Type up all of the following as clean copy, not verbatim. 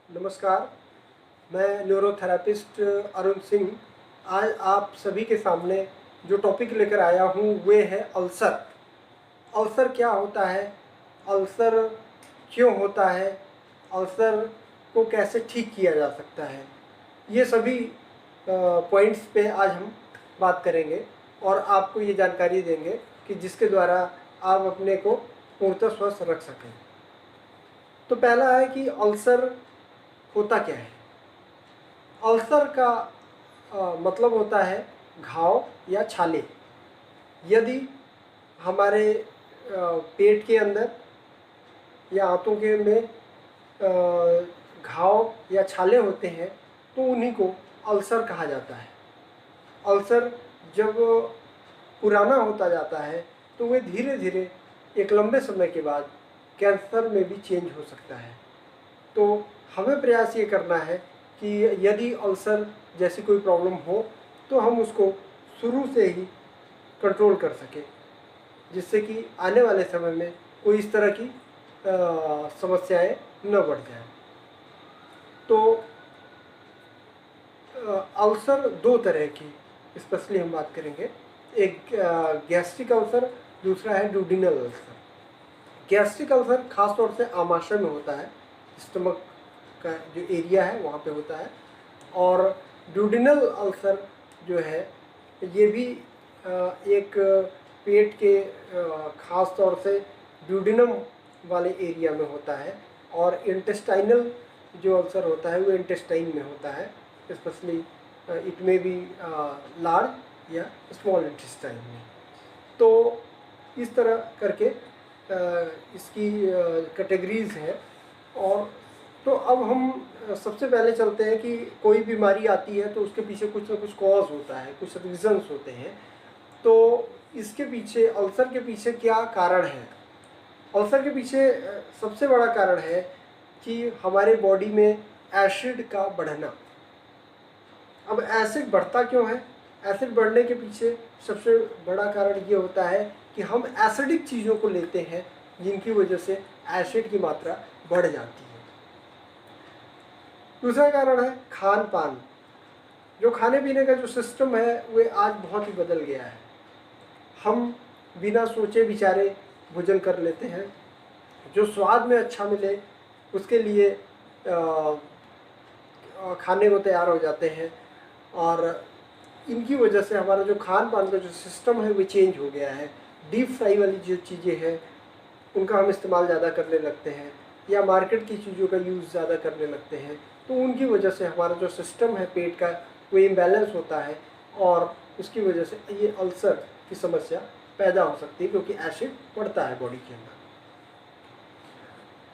नमस्कार, मैं न्यूरोथेरेपिस्ट अरुण सिंह। आज आप सभी के सामने जो टॉपिक लेकर आया हूँ वे है अल्सर। अल्सर क्या होता है, अल्सर क्यों होता है, अल्सर को कैसे ठीक किया जा सकता है, ये सभी पॉइंट्स पे आज हम बात करेंगे और आपको ये जानकारी देंगे कि जिसके द्वारा आप अपने को पूर्णतः स्वस्थ रख सकें। तो पहला है कि अल्सर होता क्या है। अल्सर का मतलब होता है घाव या छाले। यदि हमारे पेट के अंदर या आंतों के में घाव या छाले होते हैं तो उन्हीं को अल्सर कहा जाता है। अल्सर जब पुराना होता जाता है तो वे धीरे धीरे एक लंबे समय के बाद कैंसर में भी चेंज हो सकता है। तो हमें प्रयास ये करना है कि यदि अल्सर जैसी कोई प्रॉब्लम हो तो हम उसको शुरू से ही कंट्रोल कर सकें, जिससे कि आने वाले समय में कोई इस तरह की समस्याएं न बढ़ जाए। तो अल्सर दो तरह की स्पेशली हम बात करेंगे। एक गैस्ट्रिक अल्सर, दूसरा है ड्यूडिनल अल्सर। गैस्ट्रिक अल्सर खास तौर से आमाशय में होता है, स्टमक का जो एरिया है वहाँ पे होता है। और ड्यूडिनल अल्सर जो है ये भी एक पेट के खास तौर से ड्यूडिनम वाले एरिया में होता है। और इंटेस्टाइनल जो अल्सर होता है वो इंटेस्टाइन में होता है, स्पेशली इट में बी लार्ज या स्मॉल इंटेस्टाइन में। तो इस तरह करके इसकी कैटेगरीज है। और तो अब हम सबसे पहले चलते हैं कि कोई बीमारी आती है तो उसके पीछे कुछ ना कुछ कॉज होता है, कुछ रीजंस होते हैं। तो इसके पीछे, अल्सर के पीछे क्या कारण है। अल्सर के पीछे सबसे बड़ा कारण है कि हमारे बॉडी में एसिड का बढ़ना। अब एसिड बढ़ता क्यों है? एसिड बढ़ने के पीछे सबसे बड़ा कारण ये होता है कि हम एसिडिक चीज़ों को लेते हैं जिनकी वजह से एसिड की मात्रा बढ़ जाती है। दूसरा कारण है खान पान। जो खाने पीने का जो सिस्टम है वो आज बहुत ही बदल गया है। हम बिना सोचे विचारे भोजन कर लेते हैं, जो स्वाद में अच्छा मिले उसके लिए खाने को तैयार हो जाते हैं। और इनकी वजह से हमारा जो खान पान का जो सिस्टम है वो चेंज हो गया है। डीप फ्राई वाली जो चीज़ें हैं उनका हम इस्तेमाल ज़्यादा करने लगते हैं, या मार्केट की चीज़ों का यूज़ ज़्यादा करने लगते हैं। तो उनकी वजह से हमारा जो सिस्टम है पेट का वो इम्बैलेंस होता है और उसकी वजह से ये अल्सर की समस्या पैदा हो सकती है, क्योंकि एसिड बढ़ता है बॉडी के अंदर।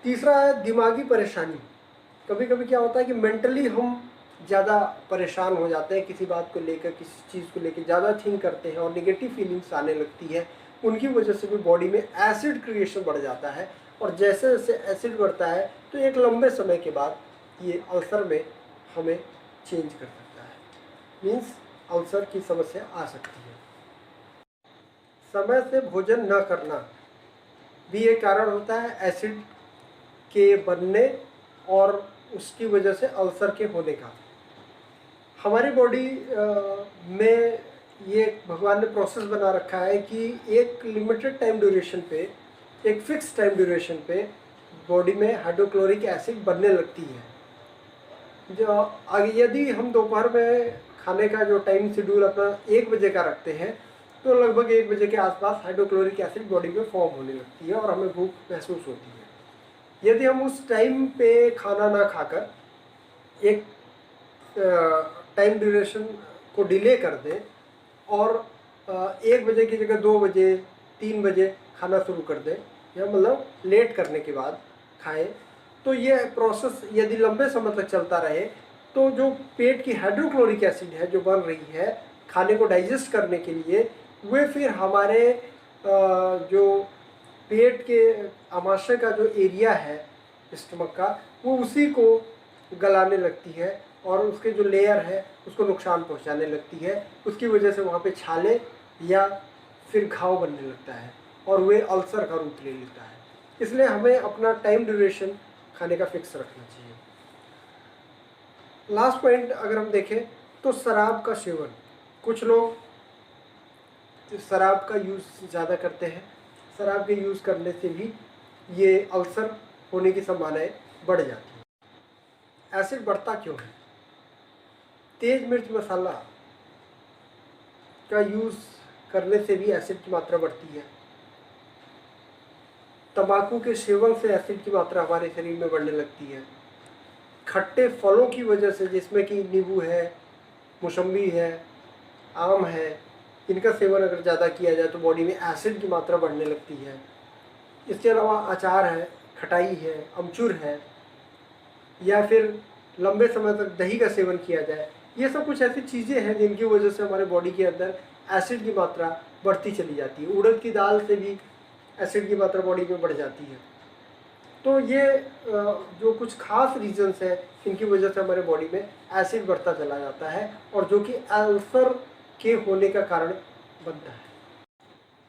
तीसरा है दिमागी परेशानी। कभी कभी क्या होता है कि मेंटली हम ज़्यादा परेशान हो जाते हैं, किसी बात को लेकर, किसी चीज़ को लेकर ज़्यादा थिंक करते हैं और नेगेटिव फीलिंग्स आने लगती है। उनकी वजह से भी बॉडी में एसिड क्रिएशन बढ़ जाता है। और जैसे जैसे एसिड बढ़ता है तो एक लंबे समय के बाद ये अल्सर में हमें चेंज कर सकता है, मीन्स अल्सर की समस्या आ सकती है। समय से भोजन न करना भी एक कारण होता है एसिड के बनने और उसकी वजह से अल्सर के होने का। हमारी बॉडी में ये भगवान ने प्रोसेस बना रखा है कि एक लिमिटेड टाइम ड्यूरेशन पे, एक फिक्स टाइम ड्यूरेशन पे बॉडी में हाइड्रोक्लोरिक एसिड बनने लगती है। जो आगे यदि हम दोपहर में खाने का जो टाइम शेड्यूल अपना 1 बजे का रखते हैं तो लगभग 1 बजे के आसपास हाइड्रोक्लोरिक एसिड बॉडी में फॉर्म होने लगती है और हमें भूख महसूस होती है। यदि हम उस टाइम पे खाना ना खाकर एक टाइम ड्यूरेशन को डिले कर दें और 1 बजे की जगह 2 बजे 3 बजे खाना शुरू कर दें, या मतलब लेट करने के बाद खाएं, तो ये प्रोसेस यदि लंबे समय तक चलता रहे तो जो पेट की हाइड्रोक्लोरिक एसिड है जो बन रही है खाने को डाइजेस्ट करने के लिए, वे फिर हमारे जो पेट के आमाशय का जो एरिया है स्टमक का, वो उसी को गलाने लगती है और उसके जो लेयर है उसको नुकसान पहुंचाने लगती है। उसकी वजह से वहाँ पे छाले या फिर घाव बनने लगता है और वे अल्सर का रूप ले लेता है। इसलिए हमें अपना टाइम ड्यूरेशन खाने का फिक्स रखना चाहिए। लास्ट पॉइंट अगर हम देखें तो शराब का सेवन, कुछ लोग शराब का यूज़ ज़्यादा करते हैं। शराब के यूज़ करने से भी ये अल्सर होने की संभावनाएं बढ़ जाती हैं। एसिड बढ़ता क्यों है? तेज मिर्च मसाला का यूज़ करने से भी एसिड की मात्रा बढ़ती है। तंबाकू के सेवन से एसिड की मात्रा हमारे शरीर में बढ़ने लगती है। खट्टे फलों की वजह से, जिसमें कि नींबू है, मौसम्बी है, आम है, इनका सेवन अगर ज़्यादा किया जाए तो बॉडी में एसिड की मात्रा बढ़ने लगती है। इसके अलावा अचार है, खटाई है, अमचूर है, या फिर लंबे समय तक दही का सेवन किया जाए, ये सब कुछ ऐसी चीज़ें हैं जिनकी वजह से हमारे बॉडी के अंदर एसिड की मात्रा बढ़ती चली जाती है। उड़द की दाल से भी एसिड की मात्रा बॉडी में बढ़ जाती है। तो ये जो कुछ खास रीजंस हैं इनकी वजह से हमारे बॉडी में एसिड बढ़ता चला जाता है, और जो कि अल्सर के होने का कारण बनता है।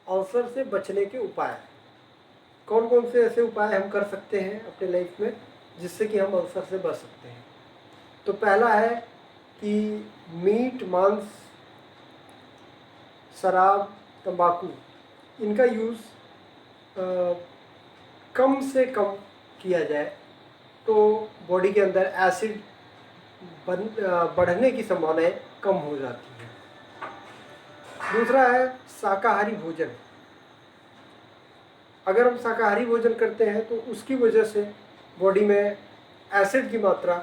अल्सर से बचने के उपाय, कौन कौन से ऐसे उपाय हम कर सकते हैं अपने लाइफ में जिससे कि हम अल्सर से बच सकते हैं? तो पहला है कि मीट, मांस, शराब, तंबाकू, इनका यूज़ कम से कम किया जाए तो बॉडी के अंदर एसिड बढ़ने की संभावनाएं कम हो जाती हैं। दूसरा है शाकाहारी भोजन। अगर हम शाकाहारी भोजन करते हैं तो उसकी वजह से बॉडी में एसिड की मात्रा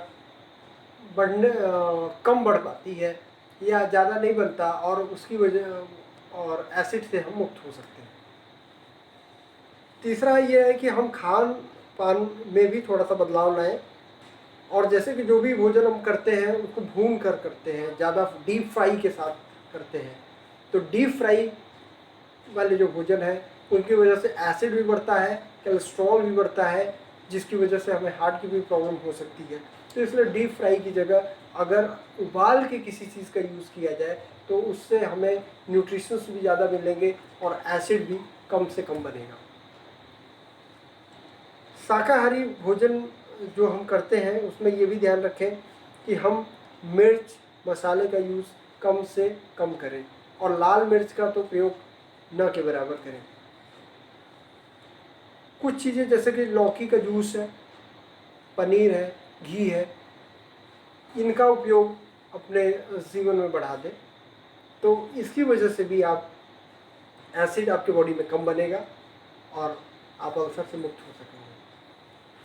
कम बढ़ पाती है या ज़्यादा नहीं बनता, और उसकी वजह और एसिड से हम मुक्त हो सकते हैं। तीसरा ये है कि हम खान पान में भी थोड़ा सा बदलाव लाएं, और जैसे कि जो भी भोजन हम करते हैं उसको भून कर करते हैं, ज़्यादा डीप फ्राई के साथ करते हैं। तो डीप फ्राई वाले जो भोजन है उनकी वजह से एसिड भी बढ़ता है, कोलेस्ट्रॉल भी बढ़ता है, जिसकी वजह से हमें हार्ट की भी प्रॉब्लम हो सकती है। तो इसलिए डीप फ्राई की जगह अगर उबाल के किसी चीज़ का यूज़ किया जाए तो उससे हमें न्यूट्रिशंस भी ज़्यादा मिलेंगे और एसिड भी कम से कम बनेगा। शाकाहारी भोजन जो हम करते हैं उसमें ये भी ध्यान रखें कि हम मिर्च मसाले का यूज़ कम से कम करें, और लाल मिर्च का तो प्रयोग न के बराबर करें। कुछ चीज़ें जैसे कि लौकी का जूस है, पनीर है, घी है, इनका उपयोग अपने जीवन में बढ़ा दें तो इसकी वजह से भी आप एसिड आपके बॉडी में कम बनेगा और आप अल्सर से मुक्त हो सकेंगे।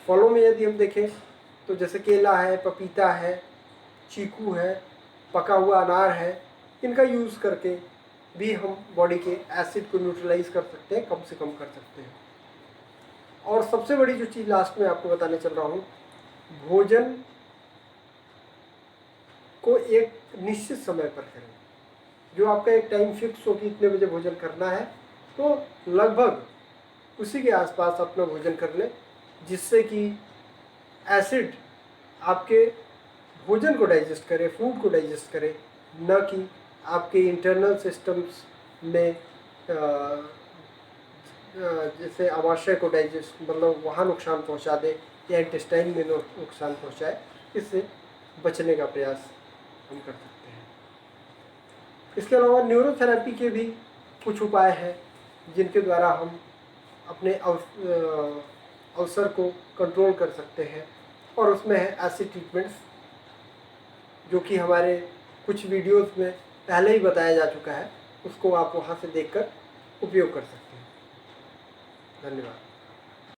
फलों में यदि हम देखें तो जैसे केला है, पपीता है, चीकू है, पका हुआ अनार है, इनका यूज़ करके भी हम बॉडी के एसिड को न्यूट्रलाइज कर सकते हैं, कम से कम कर सकते हैं। और सबसे बड़ी जो चीज़ लास्ट में आपको बताने चल रहा हूँ, भोजन को एक निश्चित समय पर करें। जो आपका एक टाइम फिक्स हो कि इतने बजे भोजन करना है, तो लगभग उसी के आसपास अपना भोजन कर लें, जिससे कि एसिड आपके भोजन को डाइजेस्ट करे, फूड को डाइजेस्ट करे, न कि आपके इंटरनल सिस्टम्स में जैसे आमाशय को डाइजेस्ट मतलब वहाँ नुकसान पहुँचा दे या इंटेस्टाइन में नुकसान पहुँचाए। इससे बचने का प्रयास हम कर सकते हैं। इसके अलावा न्यूरोथेरेपी के भी कुछ उपाय हैं जिनके द्वारा हम अपने अल्सर को कंट्रोल कर सकते हैं, और उसमें है एसिड ट्रीटमेंट्स, जो कि हमारे कुछ वीडियोस में पहले ही बताया जा चुका है। उसको आप वहाँ से देखकर उपयोग कर सकते हैं। धन्यवाद।